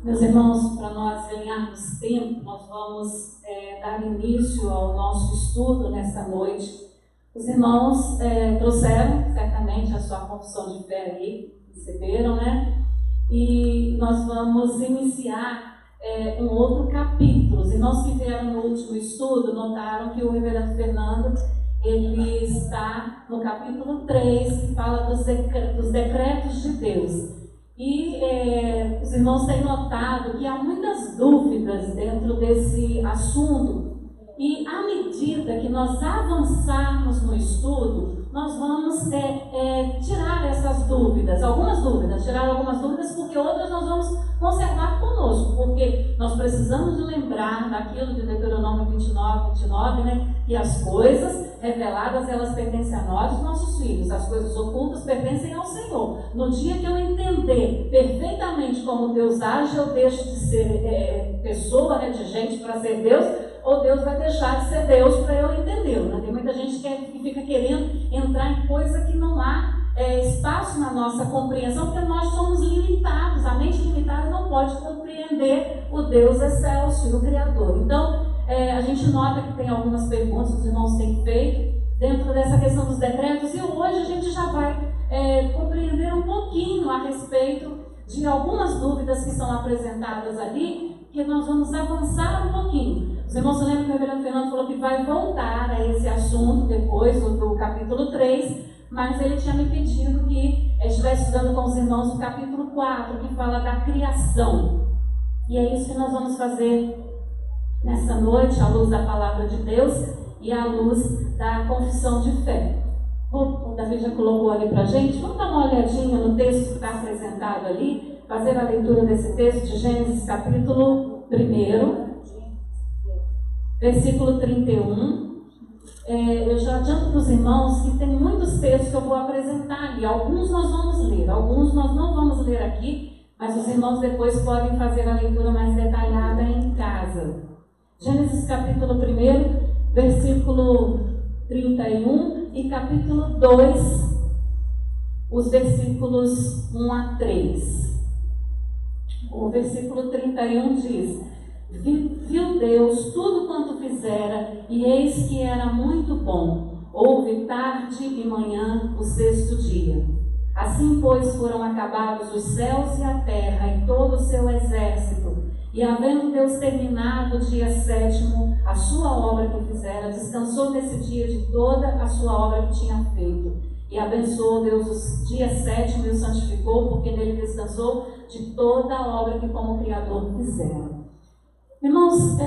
Meus irmãos, para nós ganharmos tempo, nós vamos dar início ao nosso estudo nesta noite. Os irmãos trouxeram certamente a sua confissão de fé aí, receberam, né? E nós vamos iniciar um outro capítulo. Os irmãos que vieram no último estudo notaram que o reverendo Fernando, ele está no capítulo 3, que fala dos decretos de Deus. E os irmãos têm notado que há muitas dúvidas dentro desse assunto. E à medida que nós avançarmos no estudo, nós vamos tirar essas dúvidas, tirar algumas dúvidas, porque outras nós vamos conservar conosco, porque nós precisamos de lembrar daquilo de Deuteronômio 29, né? Que as coisas reveladas, elas pertencem a nós e aos nossos filhos, as coisas ocultas pertencem ao Senhor. No dia que eu entender perfeitamente como Deus age, eu deixo de ser pessoa, né, de gente para ser Deus, ou Deus vai deixar de ser Deus para eu entendê-lo, né? Tem muita gente que fica querendo entrar em coisa que não há espaço na nossa compreensão, porque nós somos limitados, a mente limitada não pode compreender o Deus excelso, o Criador. Então, a gente nota que tem algumas perguntas que os irmãos têm feito dentro dessa questão dos decretos, e hoje a gente já vai compreender um pouquinho a respeito de algumas dúvidas que são apresentadas ali, que nós vamos avançar um pouquinho. Os irmãos se lembram que o reverendo Fernando falou que vai voltar a esse assunto depois do capítulo 3, mas ele tinha me pedido que estivesse estudando com os irmãos o capítulo 4, que fala da criação. E é isso que nós vamos fazer nessa noite, à luz da palavra de Deus e à luz da confissão de fé. O Davi já colocou ali para a gente. Vamos dar uma olhadinha no texto que está apresentado ali, fazer a leitura desse texto de Gênesis capítulo 1, versículo 31. Eu já adianto para os irmãos que tem muitos textos que eu vou apresentar ali. Alguns nós vamos ler, alguns nós não vamos ler aqui, mas os irmãos depois podem fazer a leitura mais detalhada em casa. Gênesis capítulo 1, versículo 31 e capítulo 2, os versículos 1 a 3. O versículo 31 diz: Viu Deus tudo quanto fizera, e eis que era muito bom. Houve tarde e manhã o sexto dia. Assim, pois, foram acabados os céus e a terra e todo o seu exército. E havendo Deus terminado o dia sétimo, a sua obra que fizera, descansou nesse dia de toda a sua obra que tinha feito. E abençoou Deus o dia sétimo e o santificou, porque nele descansou de toda a obra que como Criador fizera. Irmãos,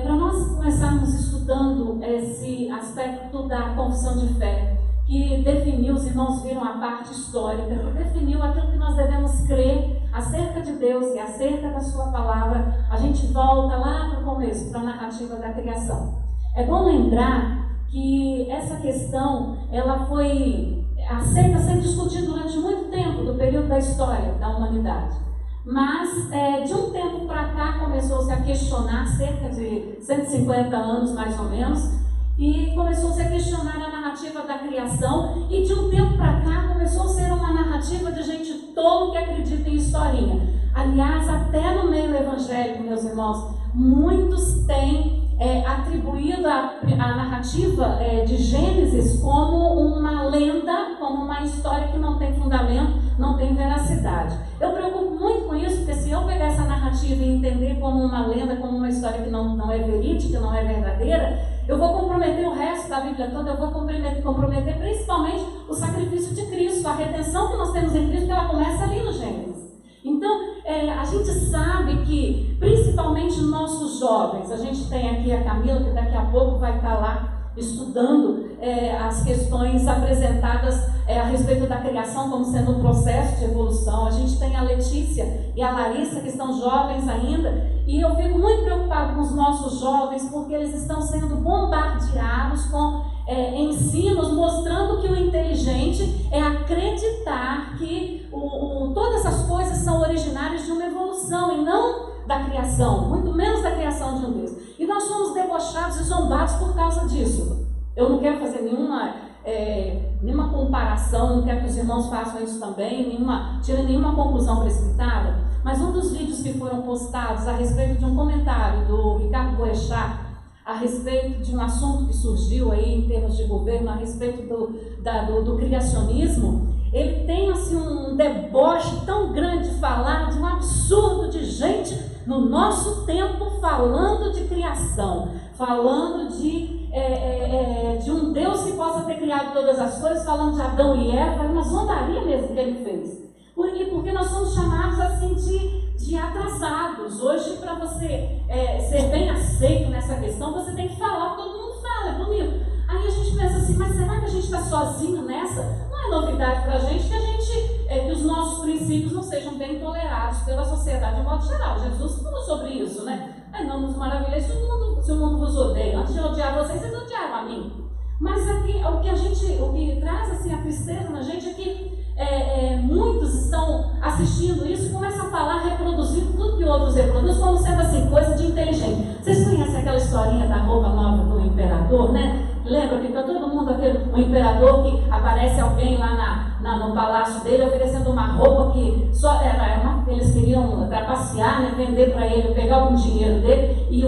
para nós começarmos estudando esse aspecto da confissão de fé, que definiu, os irmãos viram a parte histórica, que definiu aquilo que nós devemos crer acerca de Deus e acerca da sua palavra, a gente volta lá para o começo, para a narrativa da criação. É bom lembrar que essa questão, ela foi aceita sendo discutida durante muito tempo, do período da história da humanidade. Mas, de um tempo para cá, começou-se a questionar, cerca de 150 anos mais ou menos, e começou-se a questionar a narrativa da criação, e de um tempo para cá começou a ser uma narrativa de gente tolo que acredita em historinha. Aliás, até no meio evangélico, meus irmãos, muitos têm atribuído a narrativa de Gênesis como uma lenda, como uma história que não tem fundamento, não tem veracidade. Eu preocupo muito com isso, porque se eu pegar essa narrativa e entender como uma lenda, como uma história que não é verídica, não é verdadeira, eu vou comprometer o resto da Bíblia toda, eu vou comprometer principalmente o sacrifício de Cristo, a redenção que nós temos em Cristo, que ela começa ali no Gênesis. Então, a gente sabe que, principalmente nossos jovens, a gente tem aqui a Camila, que daqui a pouco vai estar lá estudando as questões apresentadas a respeito da criação como sendo um processo de evolução. A gente tem a Letícia e a Larissa, que estão jovens ainda, e eu fico muito preocupado com os nossos jovens, porque eles estão sendo bombardeados com ensinos mostrando que o inteligente é acreditar que todas essas coisas são originárias de uma evolução e não da criação, muito menos da criação de um Deus. E nós somos debochados e zombados por causa disso. Eu não quero fazer nenhuma comparação, não quero que os irmãos façam isso também, tirem nenhuma conclusão precipitada, mas um dos vídeos que foram postados a respeito de um comentário do Ricardo Boechat, a respeito de um assunto que surgiu aí em termos de governo, a respeito do criacionismo, ele tem assim um deboche tão grande de falar de um absurdo de gente no nosso tempo falando de criação, falando de um Deus que possa ter criado todas as coisas, falando de Adão e Eva, uma zombaria mesmo que ele fez. Porque nós somos chamados assim de atrasados. Hoje, para você ser bem aceito nessa questão, você tem que falar, todo mundo fala, é bonito. Aí a gente pensa assim, mas será que a gente está sozinho nessa? Não é novidade para a gente que os nossos princípios não sejam bem tolerados pela sociedade de modo geral. Jesus falou sobre isso, né? Não nos maravilhei se o mundo vos odeia. Antes de odiar vocês odiaram a mim. Mas aqui, o que traz assim, a tristeza na gente é que muitos estão assistindo isso e começam a falar, reproduzindo tudo que outros reproduzem, como sendo assim, coisa de inteligente. Vocês conhecem aquela historinha da roupa nova do imperador, né? Lembra que está todo mundo o imperador que aparece alguém lá no palácio dele oferecendo uma roupa que só eles queriam trapacear, né, vender para ele, pegar algum dinheiro dele, e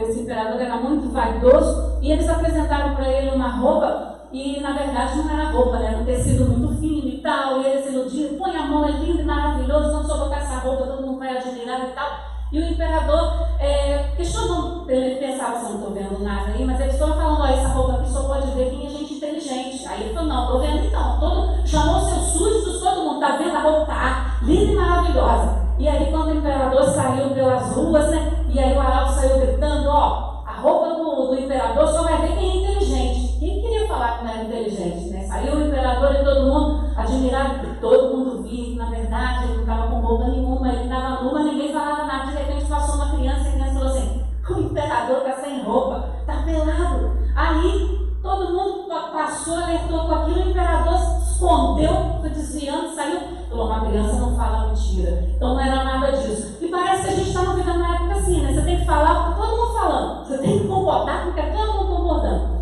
esse imperador era muito vaidoso, e eles apresentaram para ele uma roupa. E na verdade não era roupa, né? Era um tecido muito fino e tal, e eles iludiram, põe a mão, é lindo e maravilhoso, não só botar essa roupa, todo mundo vai admirar e tal. E o imperador questionou, ele pensava, não estou vendo nada aí, mas eles foram falando, essa roupa aqui só pode ver quem é gente inteligente. Aí ele falou, não, estou vendo então, chamou seus súditos, todo mundo, está vendo a roupa, tá linda e maravilhosa. E aí quando o imperador saiu pelas ruas, né, e aí o arauto saiu gritando, a roupa do imperador só vai ver quem é inteligente. Quem queria falar que não era inteligente, né? Saiu o imperador e todo mundo admirado, todo mundo via que na verdade ele não estava com roupa nenhuma, ele estava nu, mas ninguém falava nada. De repente passou uma criança e a criança falou assim, o imperador está sem roupa, está pelado. Aí todo mundo passou, alertou com aquilo, o imperador se escondeu, foi desviando, saiu. Falou, uma criança não fala mentira. Então não era nada disso. E parece que a gente está vivendo uma época assim, né? Você tem que falar com todo mundo falando, você tem que concordar porque é todo mundo concordando.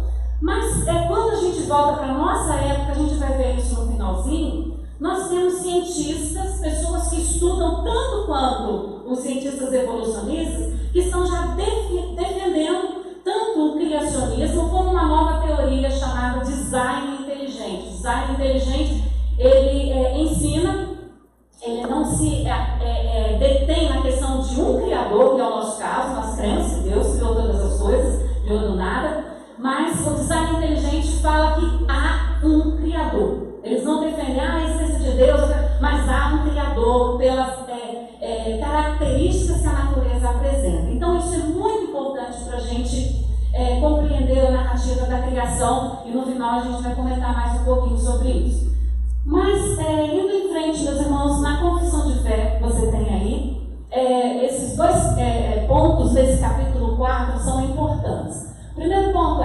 Mas quando a gente volta para a nossa época, a gente vai ver isso no finalzinho, nós temos cientistas, pessoas que estudam tanto quanto os cientistas evolucionistas, que estão já defendendo tanto o criacionismo como uma nova teoria chamada design inteligente. Design inteligente, ele ensina, ele não se detém na questão de um criador, que é o nosso caso, nós cremos que Deus criou todas as coisas, criou do nada. Mas o design inteligente fala que há um Criador. Eles não defendem a essência de Deus, mas há um Criador pelas características que a natureza apresenta. Então isso é muito importante para a gente compreender a narrativa da criação, e no final a gente vai comentar mais um pouquinho sobre isso. Mas indo em frente, meus irmãos, na confissão de fé que você tem aí, esses dois pontos desse capítulo 4 são importantes. O primeiro ponto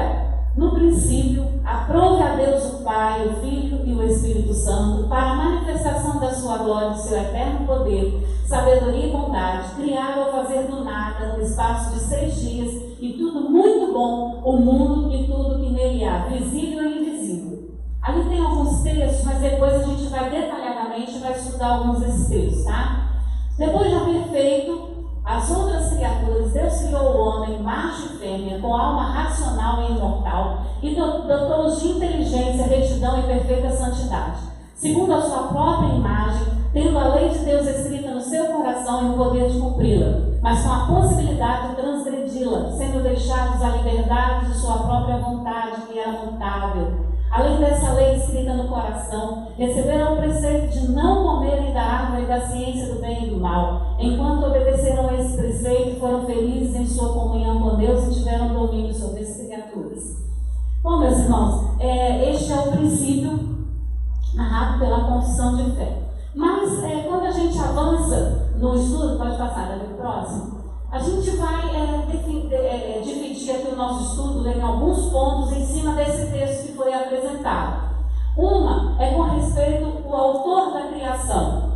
no princípio, aprove a Deus o Pai, o Filho e o Espírito Santo para a manifestação da sua glória e seu eterno poder, sabedoria e bondade, criar ou fazer do nada no espaço de 6 dias, e tudo muito bom, o mundo e tudo que nele há, visível e invisível. Ali tem alguns textos, mas depois a gente vai detalhadamente estudar alguns desses textos, tá? Depois de haver feito as outras criaturas, Deus criou o homem, macho e fêmea, com alma racional e imortal, e dotou-os de inteligência, retidão e perfeita santidade, segundo a sua própria imagem, tendo a lei de Deus escrita no seu coração e o poder de cumpri-la, mas com a possibilidade de transgredi-la, sendo deixados à liberdade de sua própria vontade, que era mutável. Além dessa lei escrita no coração, receberam o preceito de não comerem da árvore da ciência do bem e do mal. Enquanto obedeceram a esse preceito, foram felizes em sua comunhão com Deus e tiveram domínio sobre as criaturas. Bom, meus irmãos, este é o princípio narrado pela confissão de fé. Mas quando a gente avança no estudo, pode passar daqui para o próximo, a gente vai dividir aqui o nosso estudo em alguns pontos em cima desse texto que foi apresentado. Uma é com respeito ao autor da criação,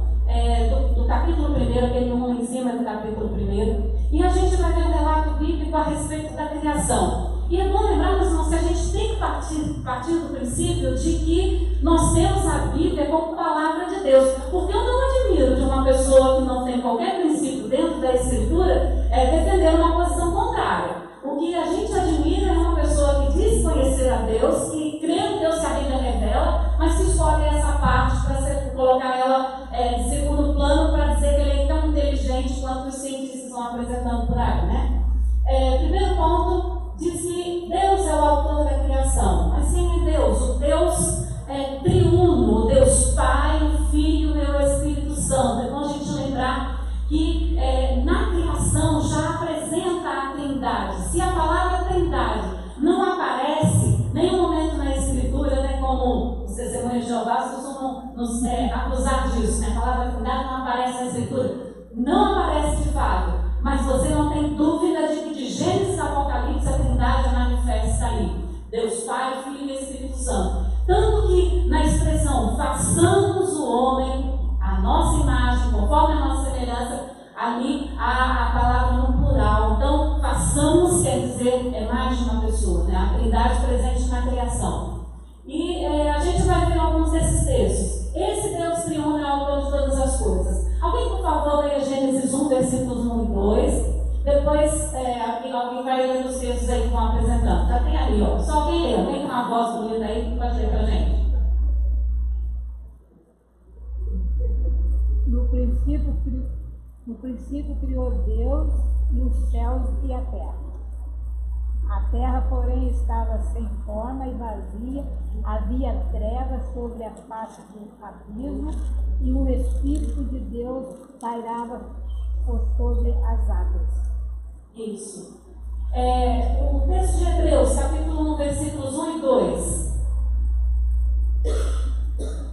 do capítulo 1, aquele 1 em cima do capítulo 1, e a gente vai ver um relato bíblico a respeito da criação. E é bom lembrar, meus irmãos, que a gente tem que partir do princípio de que nós temos a Bíblia como palavra de Deus. Porque eu não admiro de uma pessoa que não tem se escolhe essa parte para colocar ela em segundo plano, para dizer que ele é tão inteligente quanto os cientistas estão apresentando por aí, né? Primeiro ponto, diz que Deus é o autor da criação. Mas quem é Deus? O Deus triuno, o Deus Pai, o Filho e o Espírito Santo. É bom a gente lembrar que na criação já apresenta a Trindade. Se a palavra Trindade não aparece em nenhum momento na Escritura, né, como os testemunhos de Jeová costumam nos acusar disso, né? A palavra Trindade não aparece na Escritura. Não aparece de fato, mas você não tem dúvida de que de Gênesis a Apocalipse a Trindade é manifesta aí. Deus Pai, Filho e Espírito Santo. Tanto que na expressão façamos o homem a nossa imagem, conforme a nossa semelhança, ali há a palavra no plural. Então, façamos quer dizer mais de uma pessoa, né? A Trindade presente na criação. E a gente vai ver alguns desses textos. Esse Deus triuno é o autor de todas as coisas. Alguém, por favor, leia Gênesis 1, versículos 1 e 2. Depois, alguém vai ler os textos aí que vão apresentando. Já tem ali, ó. Só alguém lê. Alguém com uma voz bonita aí que pode ler pra gente. No princípio criou Deus os céus e a terra. A terra, porém, estava sem forma e vazia, havia trevas sobre a face do abismo, e o Espírito de Deus pairava por sobre as águas. Isso. O texto de Hebreus, capítulo 1, versículos 1 e 2.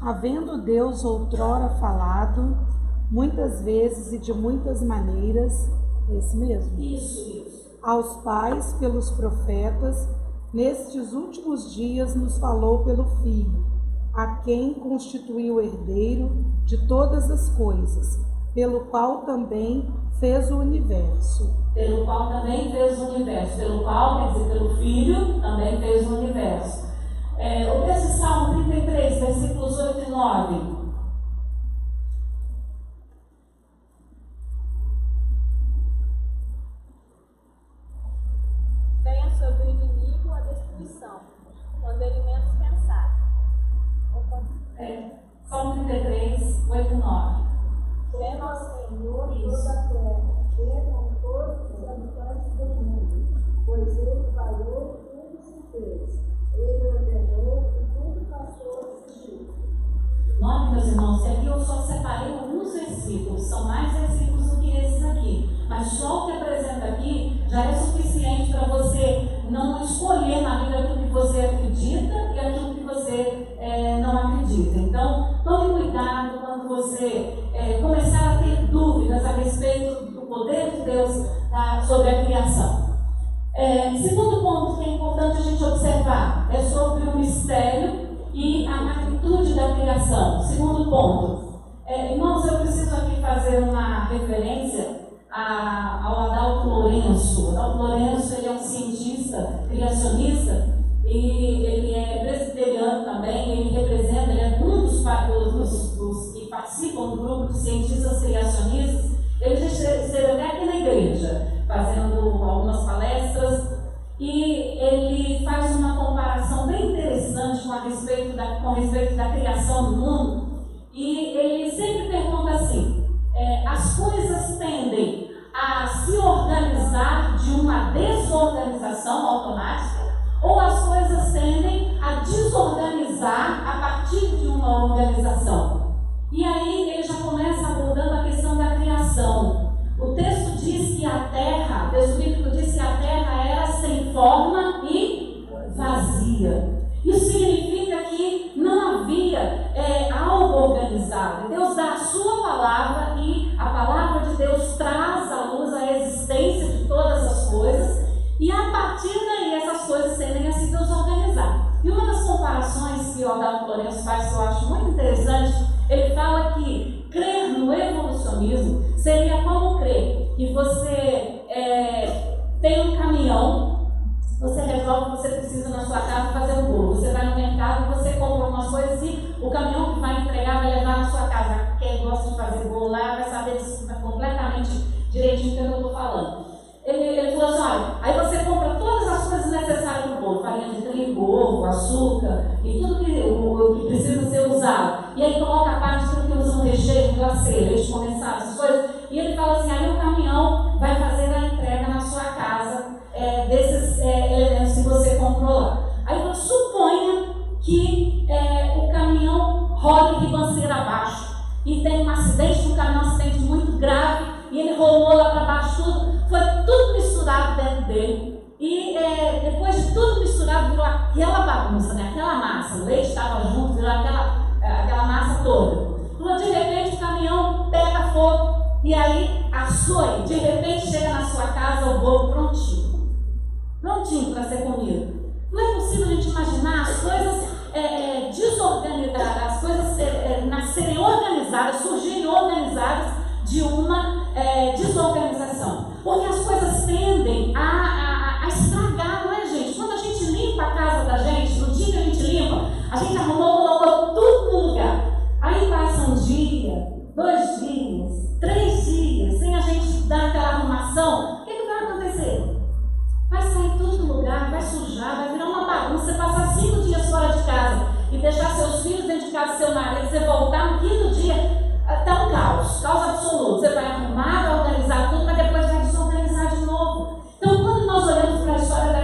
Havendo Deus outrora falado, muitas vezes e de muitas maneiras, esse mesmo? Isso. Aos pais pelos profetas, nestes últimos dias nos falou pelo Filho, a quem constituiu herdeiro de todas as coisas, pelo qual também fez o universo. Pelo qual também fez o universo. Pelo qual, quer dizer, pelo Filho, também fez o universo. O texto de Salmo 33, versículos 8 e 9. Venha sobre o inimigo a destruição, quando ele menos pensar. Salmo 33, 8 e 9. Tema ao Senhor toda a terra, temam todos os habitantes do mundo, pois ele falou e tudo se fez. Ele ordenou e tudo passou a existir. Nome, meus irmãos, aqui eu só separei alguns versículos, são mais versículos do que esses aqui, mas só o que apresenta aqui já é suficiente para você não escolher na Bíblia aquilo que você acredita e aquilo que você não acredita. Então, tome cuidado quando você começar a ter dúvidas a respeito do poder de Deus sobre a criação. Segundo ponto que é importante a gente observar é sobre o mistério e a magnitude da criação. Segundo ponto, irmãos, eu preciso aqui fazer uma referência ao Adalto Lourenço. Adalto Lourenço, ele é um cientista criacionista e ele é presbiteriano também. Ele representa, ele é um dos que participam do grupo de cientistas criacionistas. Ele já esteve até aqui na igreja fazendo algumas palestras e ele faz uma comparação bem interessante com respeito da criação do mundo, e ele sempre pergunta assim: as coisas tendem a se organizar de uma desorganização automática ou as coisas tendem a desorganizar a partir de uma organização? E aí ele já começa abordando a questão da criação. O texto diz que a terra, o texto bíblico diz que a terra era sem forma e vazia. Isso significa que não havia algo organizado. Deus dá a sua palavra e a palavra de Deus traz à luz a existência de todas as coisas, e a partir daí essas coisas tendem a se desorganizar. E uma das comparações que o Adalto Lourenço faz, que eu acho muito interessante, ele fala que crer no evolucionismo seria como crer que você tem um caminhão, você resolve que você precisa na sua casa fazer um bolo. Você vai no mercado, você compra algumas coisas e o caminhão que vai entregar vai levar na sua casa. Quem gosta de fazer bolo lá vai saber disso completamente direitinho do que eu estou falando. Ele falou assim: olha, aí você compra todas as coisas necessárias para o bolo, farinha de trigo, ovo, açúcar e tudo o que precisa ser usava. E aí coloca a parte que usa um recheio, um glacê, leite condensado, essas coisas. E ele fala assim, aí o caminhão vai fazer a entrega na sua casa desses elementos que você comprou lá. Aí você suponha que o caminhão roda ribanceira abaixo e tem um acidente, um acidente muito grave, e ele rolou lá para baixo tudo, foi tudo misturado dentro dele. E depois de tudo misturado, virou aquela bagunça, né? Aquela massa, o leite estava junto, virou aquela massa toda. Então, de repente o caminhão pega fogo e aí assoia, de repente chega na sua casa o bolo prontinho para ser comido. Não é possível a gente imaginar as coisas desorganizadas, as coisas nascerem organizadas, surgirem organizadas de uma desorganização. Porque as coisas tendem a estragar, não é, gente? Quando a gente limpa a casa da gente, no dia que a gente limpa, a gente arrumou, colocou tudo no lugar. Aí passa um dia, 2 dias, 3 dias, sem a gente dar aquela arrumação, o que vai acontecer? Vai sair tudo do lugar, vai sujar, vai virar uma bagunça. Você passar 5 dias fora de casa e deixar seus filhos dentro de casa, seu marido, você voltar no 5º dia, está um caos absoluto. Você vai arrumar, vai organizar tudo, mas depois vai desorganizar de novo. Então, quando nós olhamos para a história da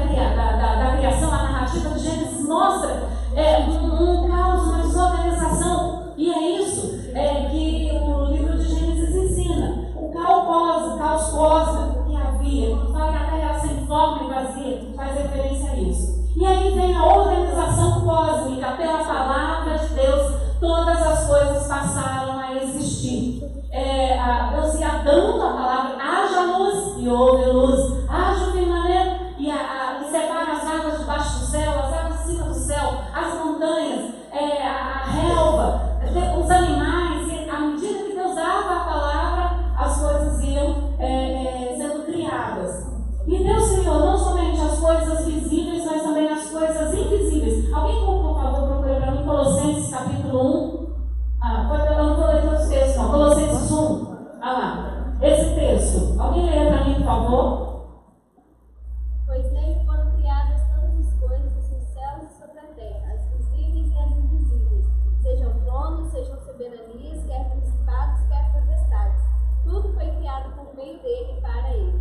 criação, a narrativa de Gênesis mostra um caos, uma desorganização. E é isso que o livro de Gênesis ensina. O caos cósmico que havia, quando fala que a terra era sem forma e vazia, faz referência a isso. E aí vem a organização cósmica, pela palavra de Deus, todas as coisas passaram a existir. Deus ia dando a palavra, haja luz, e houve luz, haja o firmamento, e separa as águas debaixo do céu, as águas acima do céu, as montanhas, a relva, os animais, e à medida que Deus dava a palavra, as coisas iam sendo criadas. E Deus criou não somente as coisas visíveis, mas também as coisas invisíveis. Alguém, por favor, procura para mim Colossenses capítulo 1. Eu não vou ler todos os textos, não. Colossenses 1. Lá. Esse texto. Alguém lê para mim, por favor? Pois nele foram criadas todas as coisas nos céus e sobre a terra, as visíveis e as invisíveis, sejam tronos, sejam soberanias, quer principados, quer potestades. Tudo foi criado por meio dele e para ele.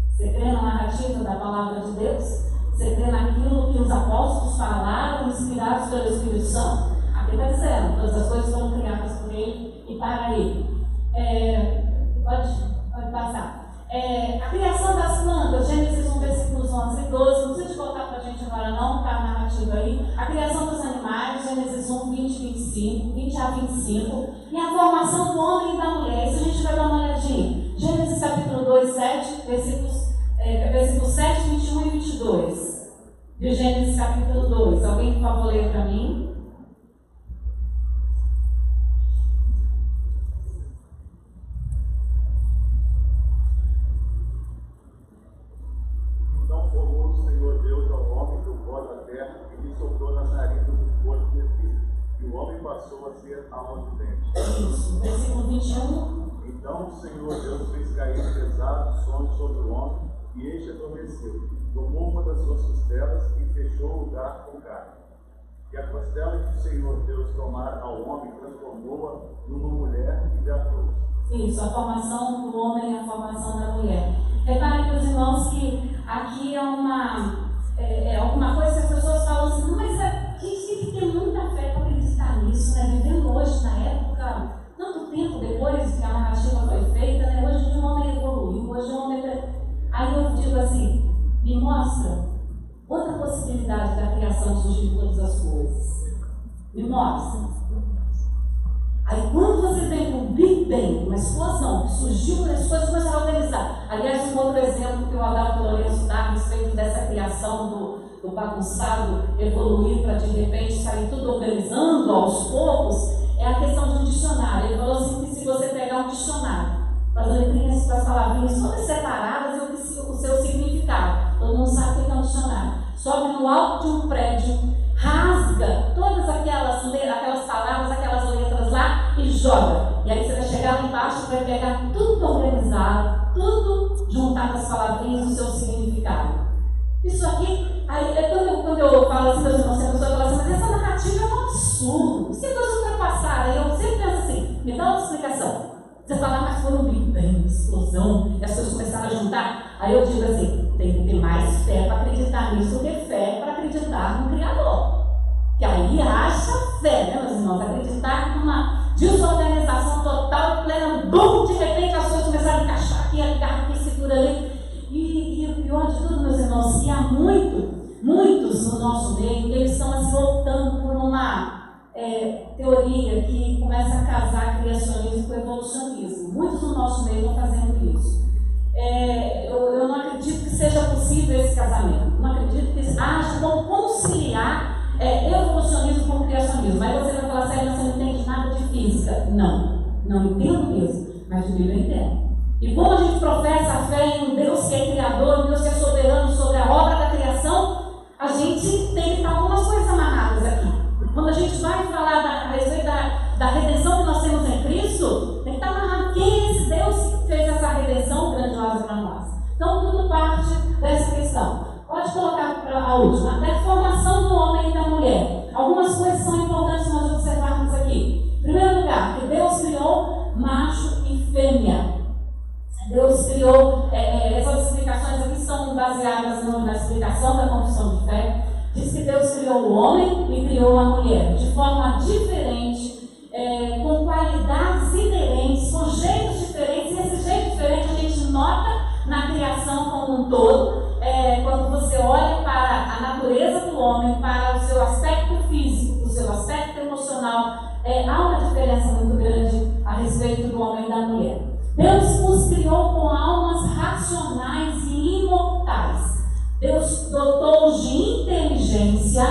Você crê na narrativa da palavra de Deus? Você crê naquilo que os apóstolos falaram, inspirados pelo Espírito Santo? Aqui está dizendo, todas as coisas foram criadas por ele e para ele. Pode passar. A criação das plantas, Gênesis 1, versículos 11 e 12, não precisa de voltar para a gente agora não, está a narrativa aí. A criação dos animais, Gênesis 1, 20 a 25. E a formação do homem e da mulher, isso a gente vai dar uma olhadinha. Gênesis capítulo 2, 7, versículos 7, 21 e 22. De Gênesis capítulo 2. Alguém, por favor, leia para mim. Então formou o Senhor Deus ao homem do pó da terra e lhe soprou nas narinas do corpo de vida. E o homem passou a ser alma vivente. Isso, versículo 21. Então o Senhor Deus fez cair pesado sono sobre o homem, e este adormeceu. Tomou uma das suas costelas e fechou o lugar com carne. E a costela que o Senhor Deus tomara ao homem transformou-a numa mulher e a trouxe. Isso, a formação do homem e a formação da mulher. Reparem, meus irmãos, que aqui é alguma coisa que as pessoas falam assim, mas a gente tem que ter muita fé para acreditar nisso, né? Vivendo hoje, na época, tanto tempo depois que a narrativa foi feita, né? Hoje o homem evoluiu, hoje o homem... Aí eu digo assim, me mostra outra possibilidade da criação surgir de todas as coisas. Me mostra. Aí quando você vem com o Big Bang, uma explosão que surgiu, as coisas começaram a organizar. Aliás, um outro exemplo que o Adalto Lourenço dá a respeito dessa criação do bagunçado evoluir para de repente sair tudo organizando aos poucos, é a questão de um dicionário. Ele falou assim que se você pegar um dicionário, as letrinhas com as palavrinhas todas separadas e o seu significado, todo mundo sabe o que é um dicionário, sobe no alto de um prédio, rasga todas aquelas palavras, aquelas letras lá e joga. E aí você vai chegar lá embaixo e vai pegar tudo organizado, tudo juntado as palavrinhas do seu significado. Isso aqui, aí, quando eu falo assim, a pessoa fala assim, mas essa narrativa é um absurdo. bem, explosão, e as coisas começaram a juntar. Aí eu digo assim, tem que ter mais fé para acreditar nisso do que fé para acreditar no Criador. Que aí haja fé, né, meus irmãos? Acreditar numa desorganização total e plena, bum, de repente as coisas começaram a encaixar aqui, aqui, segura ali. E o pior de tudo, meus irmãos, que há muitos no nosso meio, que eles estão assim, voltando por uma teoria que começa a casar criacionismo com evolucionismo. Muitos no nosso meio estão fazendo isso. Eu não acredito que seja possível esse casamento. Não acredito que haja como conciliar evolucionismo com criacionismo. Aí você vai falar assim, você não entende nada de física. Não entendo mesmo, mas de Bíblia eu entendo. E como a gente professa a fé em um Deus que é criador, um Deus que é soberano sobre a obra da criação, a gente tem que estar algumas coisas amarradas aqui. Quando a gente vai falar a respeito da redenção que nós temos em Cristo, tem que estar amarrado quem é esse Deus que fez essa redenção grandiosa para nós. Então, tudo parte dessa questão. Pode colocar para a última. Até a formação do homem e da mulher. Algumas coisas são importantes nós observarmos aqui. Em primeiro lugar, que Deus criou macho e fêmea. Deus criou, essas explicações aqui são baseadas na explicação da confissão de fé. Diz que Deus criou o homem e criou a mulher de forma diferente, com qualidades inerentes, com jeitos diferentes. E esse jeito diferente a gente nota na criação como um todo. Quando você olha para a natureza do homem, para o seu aspecto físico, o seu aspecto emocional, há uma diferença muito grande a respeito do homem e da mulher. Deus os criou com almas racionais e imortais. Deus dotou-os de inteligência,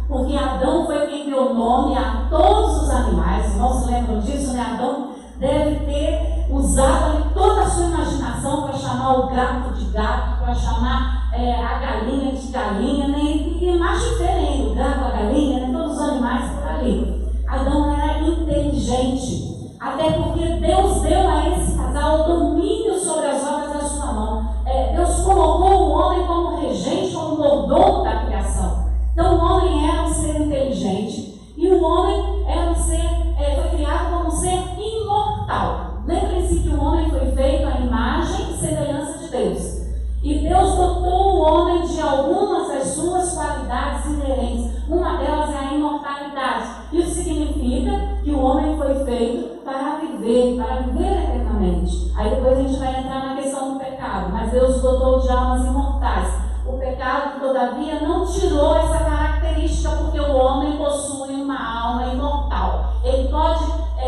porque Adão foi quem deu nome a todos os animais. Irmãos, se lembram disso, né? Adão deve ter usado toda a sua imaginação para chamar o gato de gato, para chamar a galinha de galinha, né? E macho diferente, o gato, a galinha, né? Todos os animais por ali. Adão era inteligente, até porque Deus deu a esse casal o domínio sobre as obras da sua mão. Deus colocou o homem como regente, como mordomo da criação. Então o homem era um ser inteligente e o homem era um ser, foi criado como um ser imortal. Lembrem-se que o homem foi feito à imagem e semelhança de Deus. E Deus dotou o homem de algumas das suas qualidades inerentes. Uma delas é a imortalidade. Isso significa que o homem foi feito para viver eternamente. Aí depois a gente vai entrar na questão do pecado. Mas Deus dotou de almas imortais. O pecado, todavia, não tirou essa característica, porque o homem possui uma alma imortal. Ele pode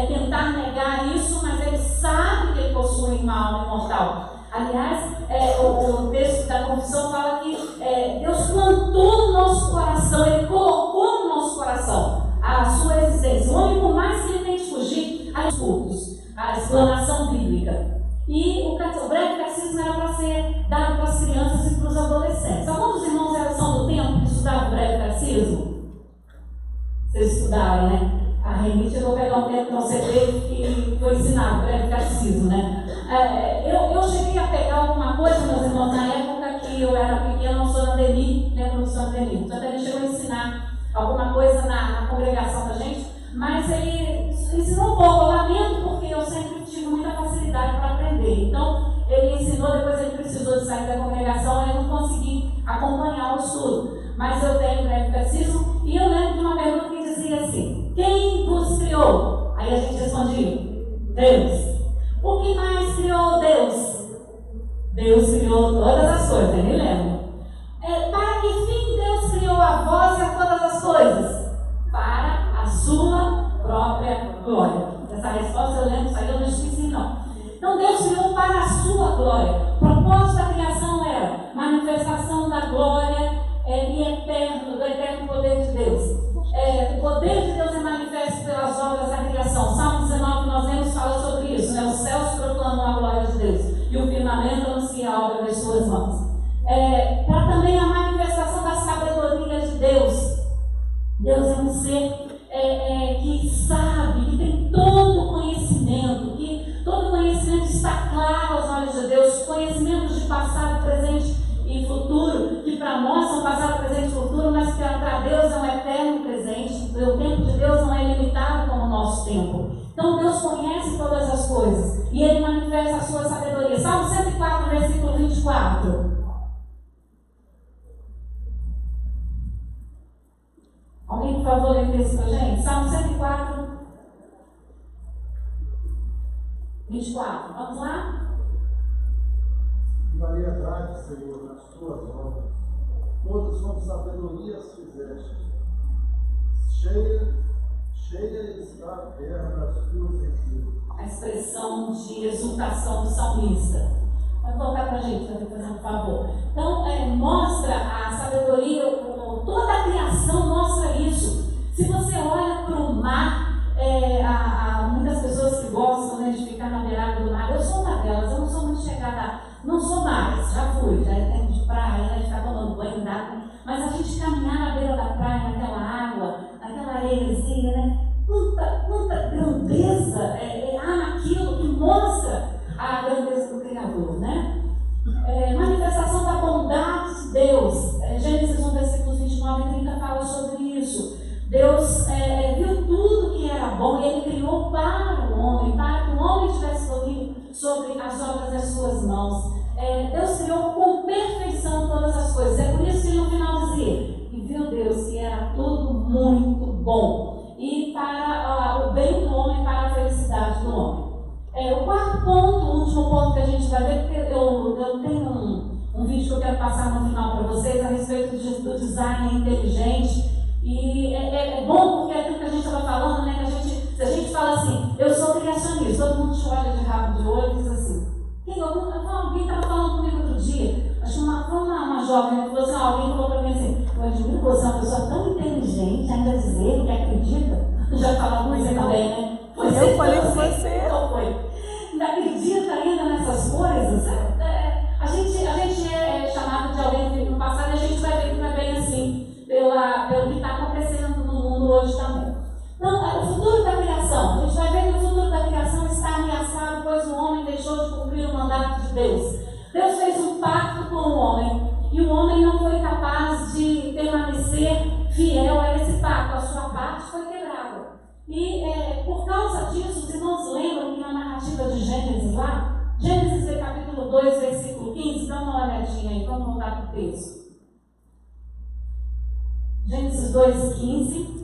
tentar negar isso, mas ele sabe que ele possui uma alma imortal. Aliás, o texto da confissão fala que Deus plantou no nosso coração, Ele colocou no nosso coração a sua existência. O homem, por mais que ele tente fugir aos cultos, a explanação bíblica. E o breve catecismo era para ser dado para as crianças e para os adolescentes. Alguns dos irmãos são do tempo que estudavam o breve catecismo? Vocês estudaram, né? A Renite, eu vou pegar um tempo para você ver que foi ensinado o breve catecismo, né? Eu cheguei a pegar alguma coisa, meus irmãos, na época que eu era pequena, o Sr. Ademir, lembra do Sr. Ademir? O Sr. Ademir chegou a ensinar alguma coisa na congregação da gente, mas ele ensinou um pouco. Eu lamento porque eu sempre tive muita facilidade para aprender. Então, ele ensinou, depois ele precisou de sair da congregação e eu não consegui acompanhar o estudo. Mas eu tenho o breve catecismo e eu lembro de uma pergunta que dizia assim: quem vos criou? Aí a gente respondia: Deus. O que mais criou Deus? Deus criou todas as coisas, me lembro. Para que fim Deus criou a vós e a todas as coisas? Para a sua própria glória. Essa resposta eu lembro, isso aí eu não esqueci não. Então Deus criou para a sua glória. O propósito da criação era manifestação da glória e eterno, do eterno poder de Deus. O poder de Deus é manifesto pelas obras da criação. Salmo 19, nós lemos, fala sobre isso, né? Os céus proclamam a glória de Deus e o firmamento anuncia a obra das suas mãos. Para também a manifestação da sabedoria de Deus. Deus é um ser que sabe, que tem todo o conhecimento, que todo o conhecimento está claro aos olhos de Deus, conhecimentos de passado, presente e futuro, que para nós são passado, presente e futuro, mas que para Deus é um eterno presente. O tempo de Deus não é limitado como o nosso. nosso tempo. Então Deus conhece todas as coisas e Ele manifesta a sua sabedoria. Salmo 104, versículo 24. Alguém, por favor, lê o texto para a gente? Salmo 104, 24. Vamos lá? Variedade, Senhor, nas tuas obras, todas com sabedoria as fizeste. Cheia está a terra das tuas riquezas. A expressão de exultação do salmista. Vamos voltar para a gente, para fazer um favor. Então, mostra a sabedoria, toda a criação mostra isso. Se você olha para o mar, há muitas pessoas que gostam, né, de ficar na beirada do mar. Eu sou uma delas, eu não sou muito chegada, não sou mais, já fui, já é tempo de praia, né, de ficar tomando banho, mas a gente caminhar na beira da praia, naquela água, naquela areiazinha, né, quanta grandeza há naquilo que mostra a grandeza do Criador, né? Manifestação da bondade de Deus. Gênesis 1, versículos 29 e 30 fala sobre isso. Deus viu tudo que era bom e Ele criou para o homem, para que o homem tivesse domínio sobre as obras das suas mãos. Deus criou com perfeição todas as coisas. É por isso que no final dizia: e viu Deus que era tudo muito bom, e para o bem do homem, para a felicidade do homem. O quarto ponto, o último ponto que a gente vai ver, porque eu tenho um vídeo que eu quero passar no final para vocês a respeito do design inteligente. E é bom porque é aquilo que a gente estava falando, né? Se a gente fala assim, eu sou criacionista, todo mundo te olha de rabo de olho e diz assim. Alguém estava falando comigo outro dia, acho que uma jovem falou assim, alguém falou para mim assim, eu admiro você, é uma pessoa tão inteligente, ainda dizer que acredita. Já falava com você também, né? Eu falei com você. Então foi. Ainda acredita ainda nessas coisas? A gente é chamado de alguém que no passado a gente vai ver que não é bem assim. Pelo que está acontecendo no mundo hoje também. Então, o futuro da criação. A gente vai ver que o futuro da criação está ameaçado, pois o homem deixou de cumprir o mandato de Deus. Deus fez um pacto com o homem e o homem não foi capaz de permanecer fiel a esse pacto. A sua parte foi quebrada. E por causa disso, os irmãos lembram que na narrativa de Gênesis lá, Gênesis capítulo 2, versículo 15, dá uma olhadinha aí, vamos voltar para o texto. Gênesis 2,15.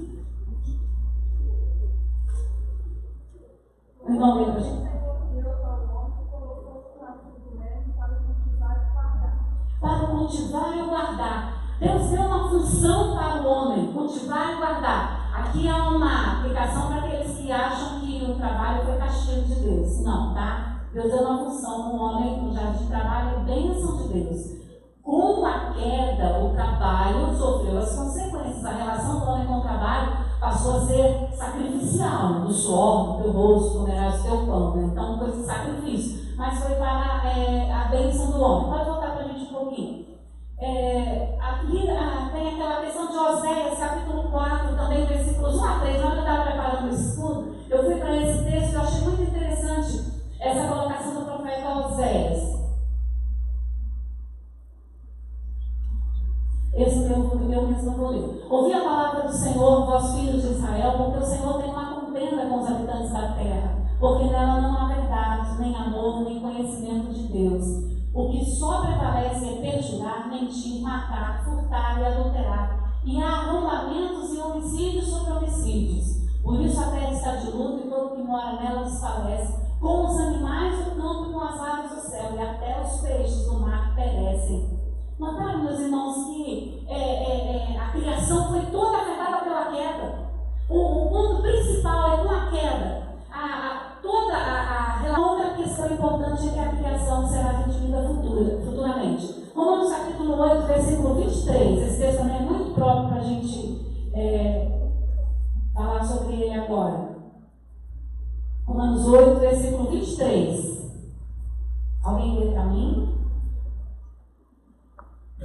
O irmão lembra, gente? Para cultivar e guardar. Deus deu uma função para o homem, cultivar e guardar. Aqui há uma aplicação para aqueles que acham que o trabalho foi castigo de Deus. Não, tá? Deus deu uma função no homem, no jardim de trabalho, é bênção de Deus. Com a queda, o trabalho sofreu as consequências. A relação do homem com o trabalho passou a ser sacrificial, do suor, do teu rosto, comerás o teu pão. Né? Então, foi esse sacrifício. Mas foi para a bênção do homem. Pode voltar para a gente um pouquinho. Aqui tem aquela questão de Oséias, capítulo 4, também versículos 1 a 3. Na hora que eu estava preparando esse estudo, eu fui para esse texto e eu achei muito interessante essa colocação do profeta Oséias. Esse meu mesmo vou ler. Ouvi a palavra do Senhor, vós filhos de Israel, porque o Senhor tem uma contenda com os habitantes da terra, porque nela não há verdade, nem amor, nem conhecimento de Deus. O que só prevalece é perjurar, mentir, matar, furtar e adulterar. E há arrombamentos e homicídios sobre homicídios. Por isso a terra está de luto e todo que mora nela desfalece, com os animais do campo e com as aves do céu, e até os peixes do mar perecem. Notaram, meus irmãos, que a criação foi toda afetada pela queda. O ponto principal é com a queda. Outra questão importante é que a criação será redimida futuramente. Romanos capítulo 8, versículo 23. Esse texto também é muito próprio para a gente falar sobre ele agora. Romanos 8, versículo 23. Alguém lê para mim?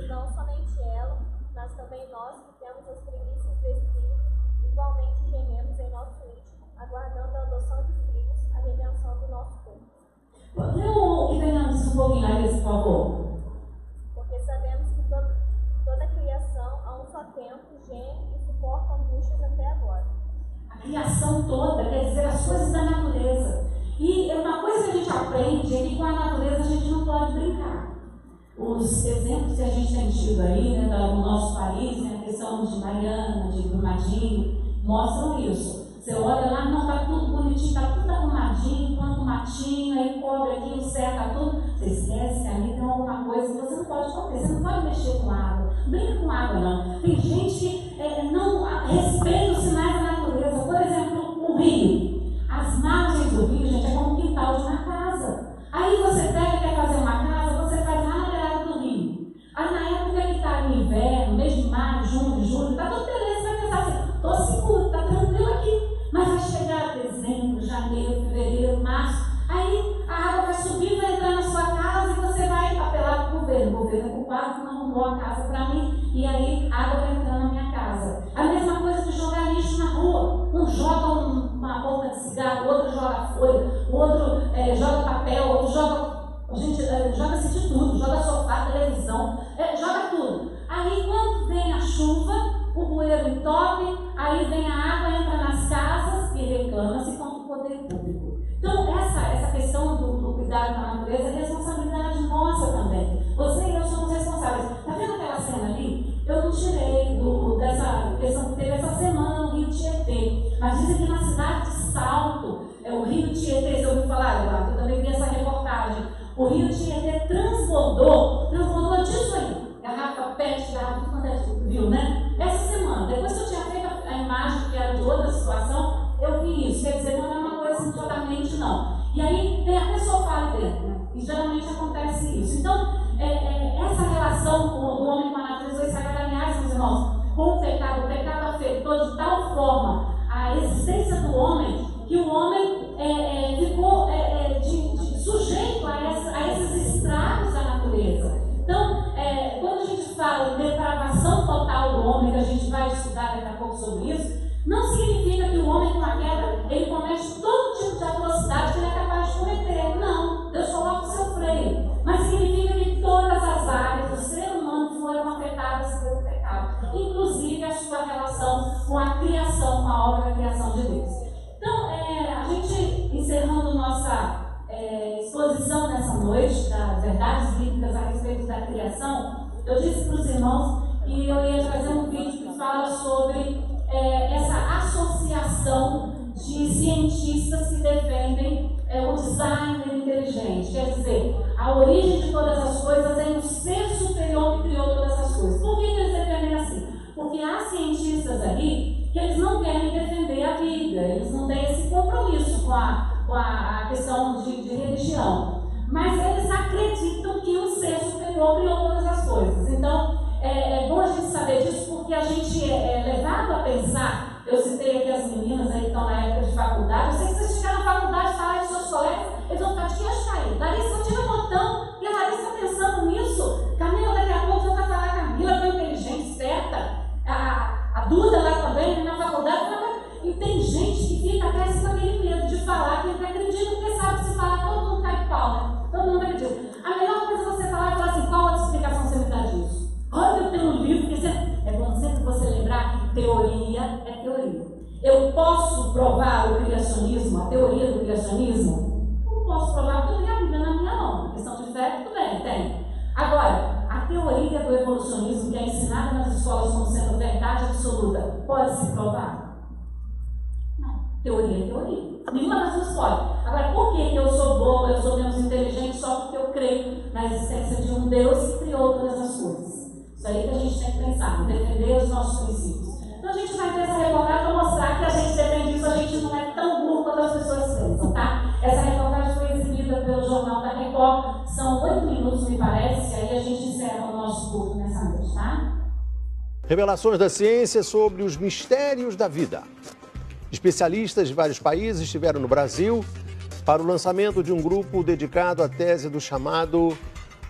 Não somente ela, mas também nós que temos as primícias do Espírito, igualmente gememos em nosso íntimo, aguardando a adoção de filhos, a redenção do nosso corpo. Lê o que tem antes um pouquinho, Larissa, por favor. Porque sabemos que toda a criação, a um só tempo, geme e suporta angústias até agora. A criação toda, quer dizer, coisas da natureza. E uma coisa que a gente aprende é que com a natureza a gente não pode brincar. Os exemplos que a gente tem tido aí, né, no nosso país, né, a questão de Mariana, de Brumadinho, mostram isso. Você olha lá, não, está tudo bonitinho, está tudo arrumadinho, planta um matinho, aí cobre aqui, cerca tudo. Você esquece que ali tem alguma coisa que você não pode comer, você não pode mexer com água. Não brinca com água, não. Tem gente que não respeita os sinais da natureza. Por exemplo, o rio. As margens do rio, gente, é como um quintal de uma casa. Aí você pega e quer fazer uma casa, você faz lá na beirada do rio. Aí na época que está no inverno, mês de maio, junho, julho, está tudo beleza, você vai pensar assim, estou seguro, está tranquilo aqui. Mas vai chegar dezembro, janeiro, fevereiro, março, aí a água vai subir, vai entrar na sua casa e você vai apelar para o governo. O governo é culpado que não arrumou a casa para mim, e aí a água vai entrar na minha casa. A mesma coisa que jogar lixo na rua. Um joga uma boca de cigarro, o outro joga folha, o outro joga papel, o outro joga. Gente, joga-se de tudo, joga sofá, televisão, joga tudo. Aí quando vem a chuva, o bueiro entope, aí vem a água, entra nas casas e reclama-se contra o poder público. Então, essa questão do cuidado com a natureza é responsabilidade nossa também. Você e eu somos responsáveis. Está vendo aquela cena ali? Eu não tirei dessa questão que teve essa semana no Rio Tietê. Mas dizem que na cidade de Salto, o Rio Tietê, você ouviu falar, Eduardo? Eu também vi essa reportagem. O Rio Tietê transbordou disso aí. Garrafa PET, garrafa, tudo quanto é tipo, viu, né? Essa semana, depois que eu tinha feito a imagem que era de outra situação, eu vi isso. Quer dizer, não é uma coisa totalmente não. E aí tem até sofá ali dentro, né? E geralmente acontece isso. Então, essa relação do homem com a natureza vai sair, aliás, meus irmãos, com o pecado afetou de tal forma a existência do homem, que o homem ficou sujeito a esses estragos da natureza. Então, quando a gente fala em depravação total do homem, que a gente vai estudar daqui a pouco sobre isso, não significa que o homem com a queda, ele comete todo tipo de atrocidade que ele é capaz de cometer. Não, Deus coloca o seu freio. Mas significa que todas as áreas do ser humano foram afetadas pelo pecado, inclusive a sua relação com a criação, com a obra da criação de Deus. Então, a gente, encerrando nossa exposição nessa noite das verdades bíblicas a respeito da criação, eu disse para os irmãos que eu ia trazer um vídeo que fala sobre essa associação de cientistas que defendem o design inteligente. Quer dizer, a origem de todas as coisas é um ser superior que criou todas as coisas. Por que eles defendem assim? Porque há cientistas ali que eles não querem defender a Bíblia, eles não têm esse compromisso com a questão de religião. Mas eles acreditam que o ser superior criou todas as coisas. Então, é bom a gente saber disso, porque a gente é levado a pensar. Eu citei aqui as meninas aí que estão na época de faculdade. Eu sei que vocês chegaram na faculdade e falaram de seus colegas, eles vão ficar de queixo caído. Larissa, tira um botão, e a Larissa está pensando nisso. Camila, daqui a pouco, já vai falar, Camila foi inteligente, esperta. A Duda lá também, na faculdade, e tem gente que fica até com aquele medo de falar, que não acredita, porque sabe que se falar, todo mundo cai de pau, né? Todo mundo acredita. A melhor coisa é você falar e falar assim, qual a explicação você me dá disso? Olha, eu tenho um livro, porque é bom sempre você lembrar que teoria é teoria. Eu posso provar o criacionismo, a teoria do criacionismo? Não posso provar, porque eu tenho a Bíblia na minha mão. A questão de fé, tudo bem, tem. Agora, a teoria do evolucionismo que é ensinada nas escolas como sendo verdade absoluta, pode se provar? Não. Teoria é teoria. Nenhuma das duas pode. Agora, por que eu sou boa, eu sou menos inteligente só porque eu creio na existência de um Deus que criou todas as coisas? Isso aí que a gente tem que pensar, defender os nossos princípios. Então a gente vai ter essa reportagem para mostrar que a gente defende isso, a gente não é tão burro quanto as pessoas pensam, tá? Essa reportagem foi exibida pelo Jornal da Record, são 8 minutos, me parece, e aí a gente encerra o nosso culto nessa noite, tá? Revelações da ciência sobre os mistérios da vida. Especialistas de vários países estiveram no Brasil para o lançamento de um grupo dedicado à tese do chamado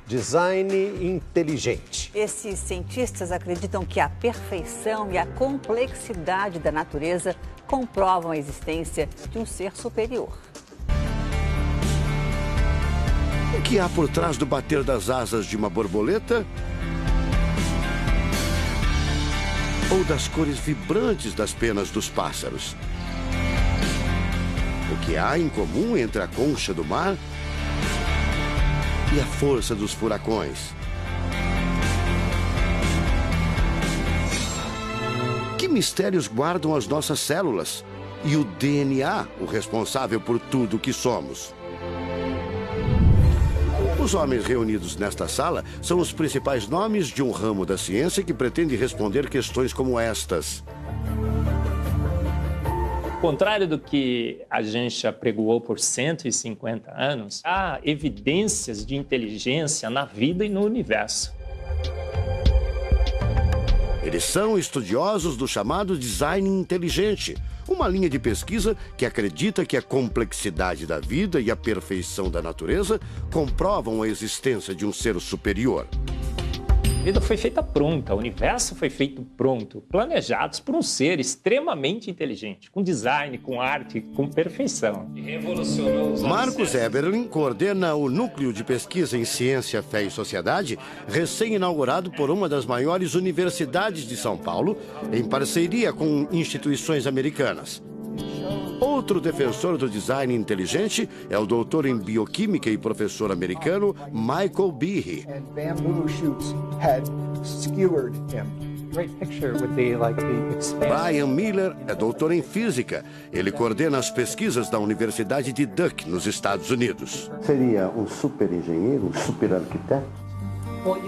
design inteligente. Esses cientistas acreditam que a perfeição e a complexidade da natureza comprovam a existência de um ser superior. O que há por trás do bater das asas de uma borboleta? Ou das cores vibrantes das penas dos pássaros? O que há em comum entre a concha do mar e a força dos furacões? Que mistérios guardam as nossas células e o DNA, o responsável por tudo que somos? Os homens reunidos nesta sala são os principais nomes de um ramo da ciência que pretende responder questões como estas. Ao contrário do que a gente apregoou por 150 anos, há evidências de inteligência na vida e no universo. Eles são estudiosos do chamado design inteligente, uma linha de pesquisa que acredita que a complexidade da vida e a perfeição da natureza comprovam a existência de um ser superior. A vida foi feita pronta, o universo foi feito pronto, planejados por um ser extremamente inteligente, com design, com arte, com perfeição. Marcos Eberlin coordena o Núcleo de Pesquisa em Ciência, Fé e Sociedade, recém-inaugurado por uma das maiores universidades de São Paulo, em parceria com instituições americanas. Outro defensor do design inteligente é o doutor em bioquímica e professor americano Michael Behe. Brian Miller é doutor em física. Ele coordena as pesquisas da Universidade de Duke, nos Estados Unidos. Seria um super engenheiro, um super arquiteto?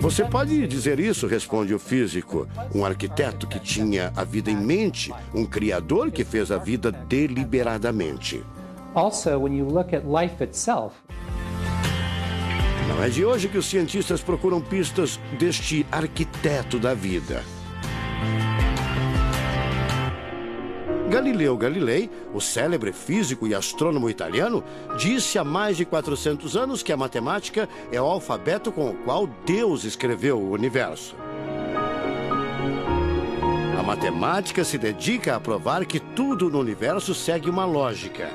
Você pode dizer isso, responde o físico. Um arquiteto que tinha a vida em mente, um criador que fez a vida deliberadamente. Also, when you look at life itself, não é de hoje que os cientistas procuram pistas deste arquiteto da vida. Galileu Galilei, o célebre físico e astrônomo italiano, disse há mais de 400 anos que a matemática é o alfabeto com o qual Deus escreveu o universo. A matemática se dedica a provar que tudo no universo segue uma lógica.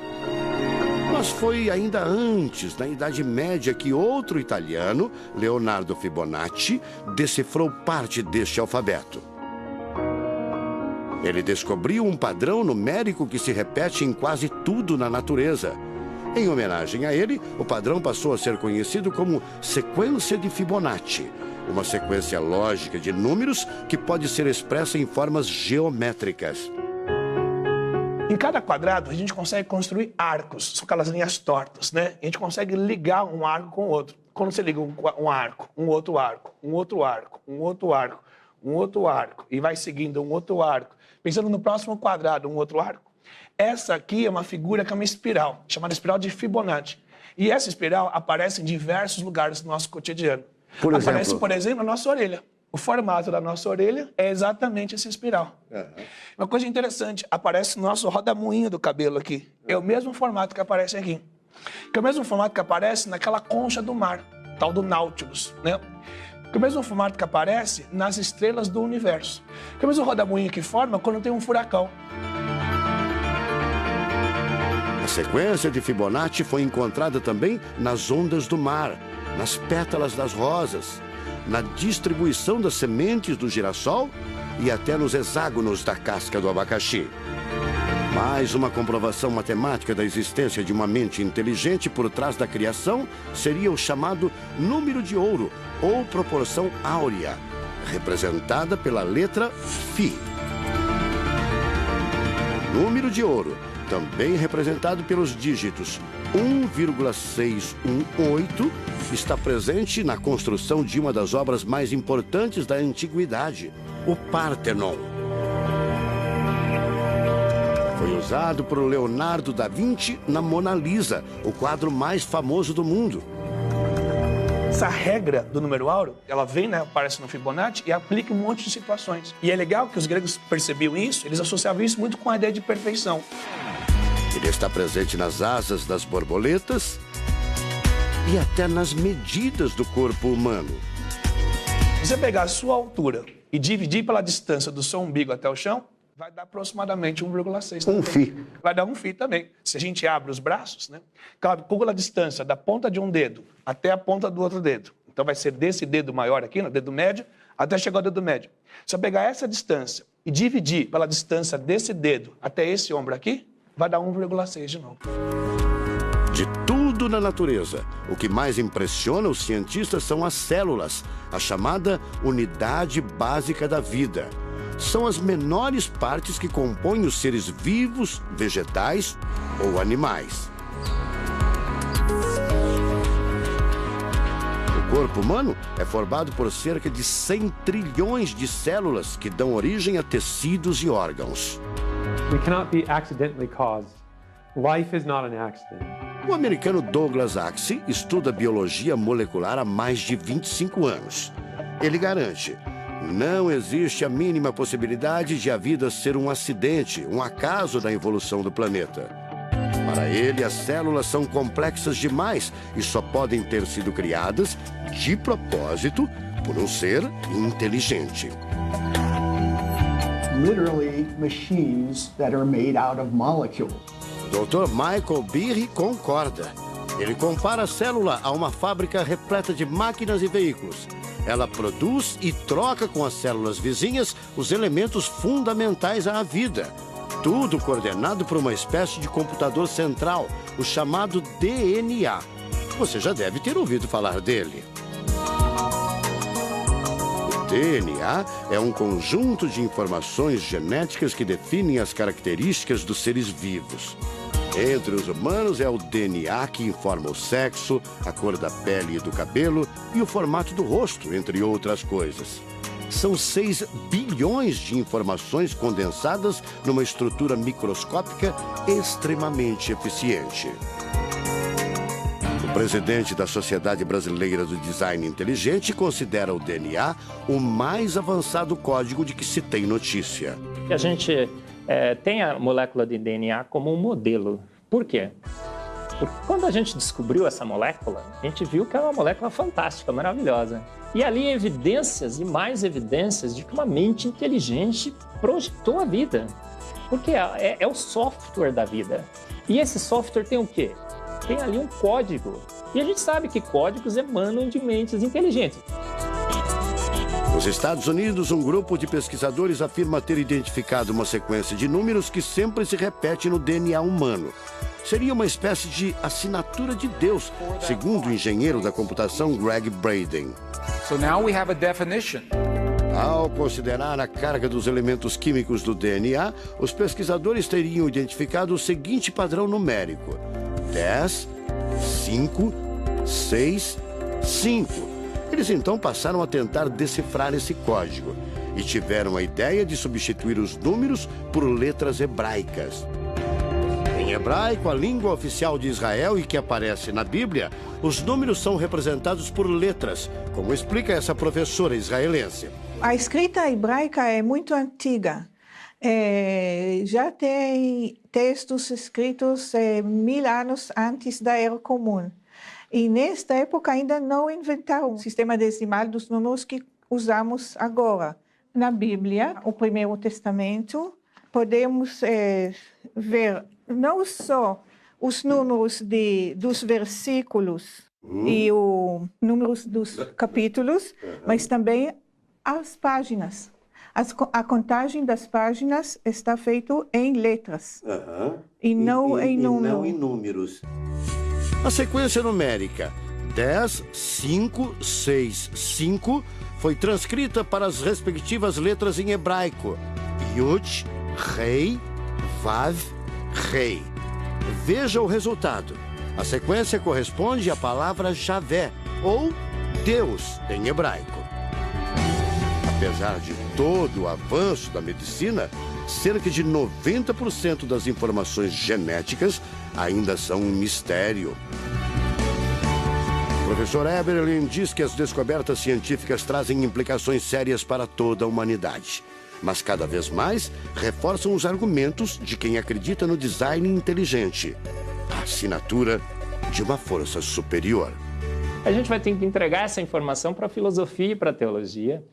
Mas foi ainda antes, na Idade Média, que outro italiano, Leonardo Fibonacci, decifrou parte deste alfabeto. Ele descobriu um padrão numérico que se repete em quase tudo na natureza. Em homenagem a ele, o padrão passou a ser conhecido como sequência de Fibonacci, uma sequência lógica de números que pode ser expressa em formas geométricas. Em cada quadrado, a gente consegue construir arcos, são aquelas linhas tortas, né? A gente consegue ligar um arco com o outro. Quando você liga um arco, um outro arco, um outro arco, um outro arco, um outro arco, e vai seguindo um outro arco, pensando no próximo quadrado, um outro arco. Essa aqui é uma figura que é uma espiral, chamada espiral de Fibonacci. E essa espiral aparece em diversos lugares do nosso cotidiano. Aparece, por exemplo, na nossa orelha. O formato da nossa orelha é exatamente essa espiral. Uma coisa interessante, aparece no nosso rodamuinho do cabelo aqui. É o mesmo formato que aparece aqui. Que é o mesmo formato que aparece naquela concha do mar, tal do Nautilus, né? Que é o mesmo formato que aparece nas estrelas do universo. Que é o mesmo rodamuinho que forma quando tem um furacão. A sequência de Fibonacci foi encontrada também nas ondas do mar, nas pétalas das rosas, na distribuição das sementes do girassol e até nos hexágonos da casca do abacaxi. Mais uma comprovação matemática da existência de uma mente inteligente por trás da criação seria o chamado número de ouro, ou proporção áurea, representada pela letra Φ. Número de ouro, também representado pelos dígitos 1,618, está presente na construção de uma das obras mais importantes da antiguidade, o Partenon. Foi usado por Leonardo da Vinci na Mona Lisa, o quadro mais famoso do mundo. Essa regra do número áureo, ela vem, né, aparece no Fibonacci e aplica em um monte de situações. E é legal que os gregos percebiam isso, eles associavam isso muito com a ideia de perfeição. Ele está presente nas asas das borboletas e até nas medidas do corpo humano. Se você pegar a sua altura e dividir pela distância do seu umbigo até o chão, vai dar aproximadamente 1,6. Um φ. Vai dar um φ também. Se a gente abre os braços, né? Calcula a distância da ponta de um dedo até a ponta do outro dedo. Então vai ser desse dedo maior aqui, no dedo médio, até chegar ao dedo médio. Se eu pegar essa distância e dividir pela distância desse dedo até esse ombro aqui, vai dar 1,6 de novo. De tudo na natureza, o que mais impressiona os cientistas são as células, a chamada unidade básica da vida. São as menores partes que compõem os seres vivos, vegetais ou animais. O corpo humano é formado por cerca de 100 trilhões de células que dão origem a tecidos e órgãos. We cannot be accidentally caused. Life is not an accident. O americano Douglas Axie estuda biologia molecular há mais de 25 anos. Ele garante: não existe a mínima possibilidade de a vida ser um acidente, um acaso da evolução do planeta. Para ele, as células são complexas demais e só podem ter sido criadas, de propósito, por um ser inteligente. Literally machines that are made out of molecules. O Dr. Michael Behe concorda. Ele compara a célula a uma fábrica repleta de máquinas e veículos. Ela produz e troca com as células vizinhas os elementos fundamentais à vida. Tudo coordenado por uma espécie de computador central, o chamado DNA. Você já deve ter ouvido falar dele. O DNA é um conjunto de informações genéticas que definem as características dos seres vivos. Entre os humanos é o DNA que informa o sexo, a cor da pele e do cabelo e o formato do rosto, entre outras coisas. São 6 bilhões de informações condensadas numa estrutura microscópica extremamente eficiente. O presidente da Sociedade Brasileira do Design Inteligente considera o DNA o mais avançado código de que se tem notícia. A gente tem a molécula de DNA como um modelo. Por quê? Porque quando a gente descobriu essa molécula, a gente viu que é uma molécula fantástica, maravilhosa. E ali evidências e mais evidências de que uma mente inteligente projetou a vida. Porque é o software da vida. E esse software tem o quê? Tem ali um código. E a gente sabe que códigos emanam de mentes inteligentes. Nos Estados Unidos, um grupo de pesquisadores afirma ter identificado uma sequência de números que sempre se repete no DNA humano. Seria uma espécie de assinatura de Deus, segundo o engenheiro da computação Greg Braden. So now we have a definition. Ao considerar a carga dos elementos químicos do DNA, os pesquisadores teriam identificado o seguinte padrão numérico: 10, 5, 6, 5. Eles então passaram a tentar decifrar esse código e tiveram a ideia de substituir os números por letras hebraicas. Em hebraico, a língua oficial de Israel e que aparece na Bíblia, os números são representados por letras, como explica essa professora israelense. A escrita hebraica é muito antiga. Já tem textos escritos 1000 anos antes da Era Comum. E nesta época ainda não inventaram o sistema decimal dos números que usamos agora. Na Bíblia, o Primeiro Testamento, podemos ver não só os números dos versículos e os números dos capítulos, mas também as páginas. A contagem das páginas está feita em letras e não em números. A sequência numérica 10, 5, 6, 5 foi transcrita para as respectivas letras em hebraico: Yud, Rei, Vav, Rei. Veja o resultado. A sequência corresponde à palavra Javé, ou Deus, em hebraico. Apesar de todo o avanço da medicina, cerca de 90% das informações genéticas ainda são um mistério. O professor Eberlin diz que as descobertas científicas trazem implicações sérias para toda a humanidade, mas cada vez mais reforçam os argumentos de quem acredita no design inteligente, a assinatura de uma força superior. A gente vai ter que entregar essa informação para a filosofia e para a teologia.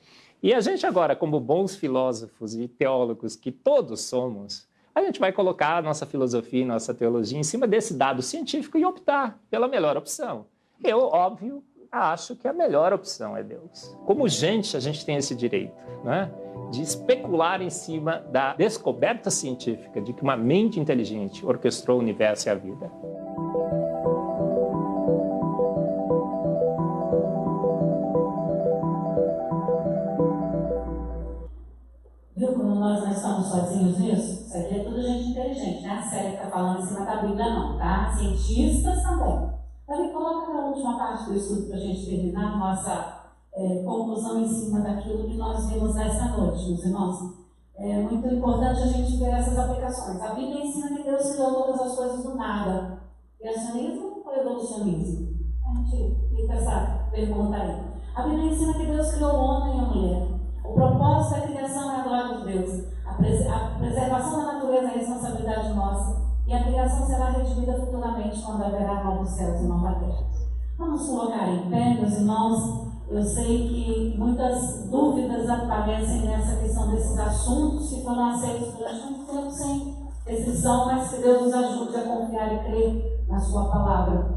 E a gente agora, como bons filósofos e teólogos que todos somos, a gente vai colocar a nossa filosofia e nossa teologia em cima desse dado científico e optar pela melhor opção. Eu, óbvio, acho que a melhor opção é Deus. Como gente, a gente tem esse direito, né, de especular em cima da descoberta científica de que uma mente inteligente orquestrou o universo e a vida. Viu como nós não estamos sozinhos nisso? Isso aqui é tudo gente inteligente, né? A série que está falando em cima da Bíblia não, tá? Cientistas também. Davi, coloca a última parte do estudo para a gente terminar nossa conclusão em cima daquilo que nós vimos nessa noite, meus irmãos. É muito importante a gente ver essas aplicações. A Bíblia ensina que Deus criou todas as coisas do nada. Criacionismo ou evolucionismo? A gente fica essa pergunta aí. A Bíblia ensina que Deus criou o homem e a mulher. O propósito da criação é a glória de Deus. A preservação da natureza é a responsabilidade nossa. E a criação será redimida futuramente quando haverá novos céus e nova terra. Vamos colocar em pé, meus irmãos. Eu sei que muitas dúvidas aparecem nessa questão desses assuntos que foram aceitos durante muito tempo sem restrição, mas que Deus nos ajude a confiar e crer na sua palavra.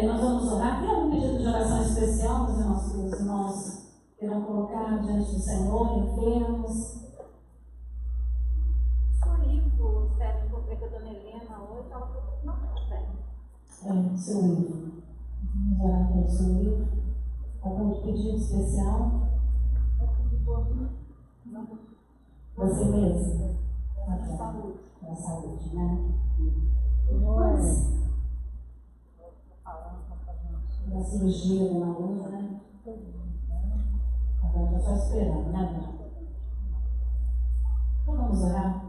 Nós vamos orar. Tem algum pedido de oração especial, meus irmãos, que os irmãos queiram colocar diante do Senhor, enfermos? Ivo, sério, encontrei com a dona Helena hoje, ela falou que não está bem. Seu Ivo. Vamos orar pelo seu Ivo. Algum pedido especial? Você mesmo? Da saúde, né? Da cirurgia do Malu, né? Agora estou só esperando, né? Então vamos orar.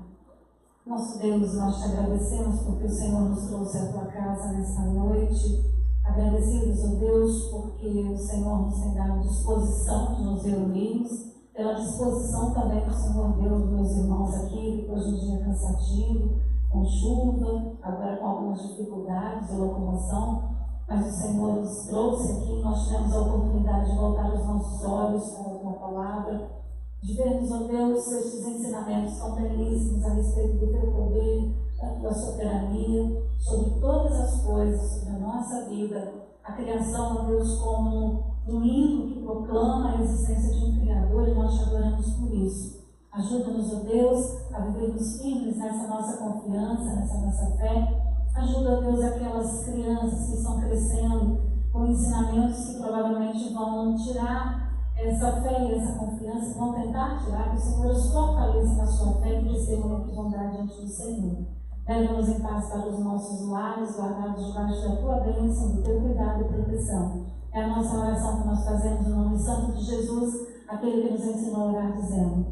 Nosso Deus, nós te agradecemos porque o Senhor nos trouxe à tua casa nesta noite. Agradecidos, ó Deus, porque o Senhor nos tem dado disposição de nos reunirmos, pela disposição também que o Senhor deu aos meus irmãos aqui, depois de um dia cansativo, com chuva, agora com algumas dificuldades de locomoção, mas o Senhor nos trouxe aqui, nós tivemos a oportunidade de voltar os nossos olhos para a tua palavra, de vermos, ó Deus, estes ensinamentos tão belíssimos a respeito do teu poder, da tua soberania, sobre todas as coisas, sobre a nossa vida, a criação, ó Deus, como um hino que proclama a existência de um Criador, e nós te adoramos por isso. Ajuda-nos, ó Deus, a vivermos firmes nessa nossa confiança, nessa nossa fé. Ajuda, ó Deus, aquelas crianças que estão crescendo com ensinamentos que provavelmente vão tirar essa fé e essa confiança, vão tentar tirar, que o Senhor os fortaleça na sua fé e recebam que vão dar diante do Senhor. Leva-nos em paz para os nossos lares, guardados debaixo da tua bênção, do teu cuidado e proteção. É a nossa oração que nós fazemos no nome santo de Jesus, aquele que nos ensinou a orar, dizendo: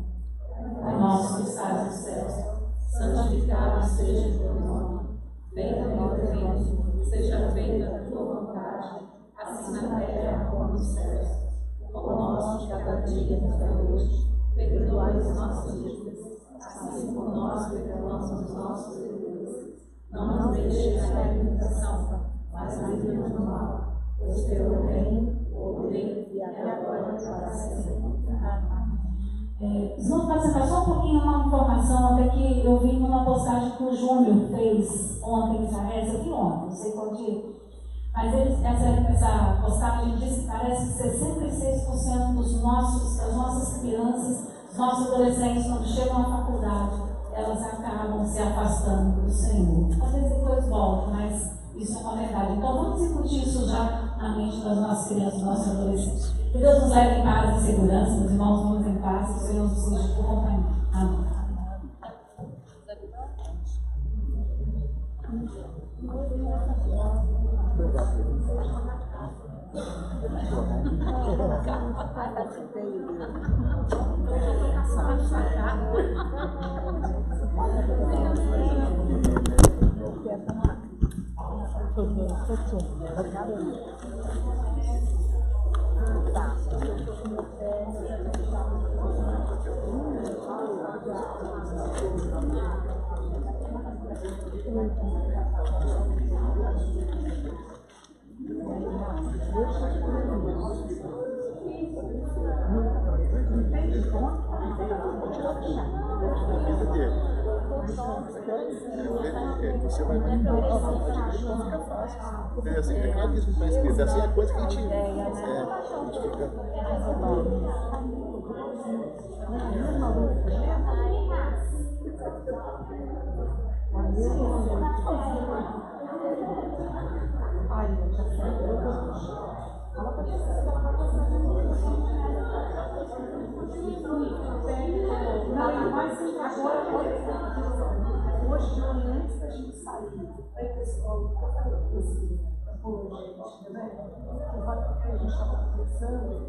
Pai nosso que estás nos céus, santificado seja o teu nome. Venha o teu reino, seja feita a tua vontade, assim na terra como nos céus. O pão nosso de cada dia nos dá hoje, perdoai as nossas dívidas, assim como nós perdoamos os nossos devedores. Não nos deixes cair em tentação, mas livra-nos do mal. Pois teu é o reino, o poder e a glória para sempre. Vamos passar só um pouquinho uma informação, até que eu vi numa postagem que o Júnior fez ontem, parece, eu vi ontem, não sei qual dia, mas essa postagem diz que parece que 66% das nossas crianças, dos nossos adolescentes, quando chegam à faculdade, elas acabam se afastando do Senhor. Às vezes depois voltam, mas isso é uma verdade. Então vamos incutir isso já na mente das nossas crianças, dos nossos adolescentes. Que Deus nos leve em paz e segurança, meus irmãos, vamos em paz, que o Senhor nos seja por companhia. Amém. Você vai manipular a vontade dele, não fica fácil. Porque assim, é claro que isso não está escrito, assim é coisa que a gente fica. Hoje de manhã, antes da gente sair, vai para a escola, para fazer a cozinha, pô, gente, né? O fato que a gente estava conversando,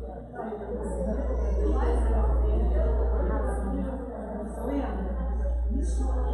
isso é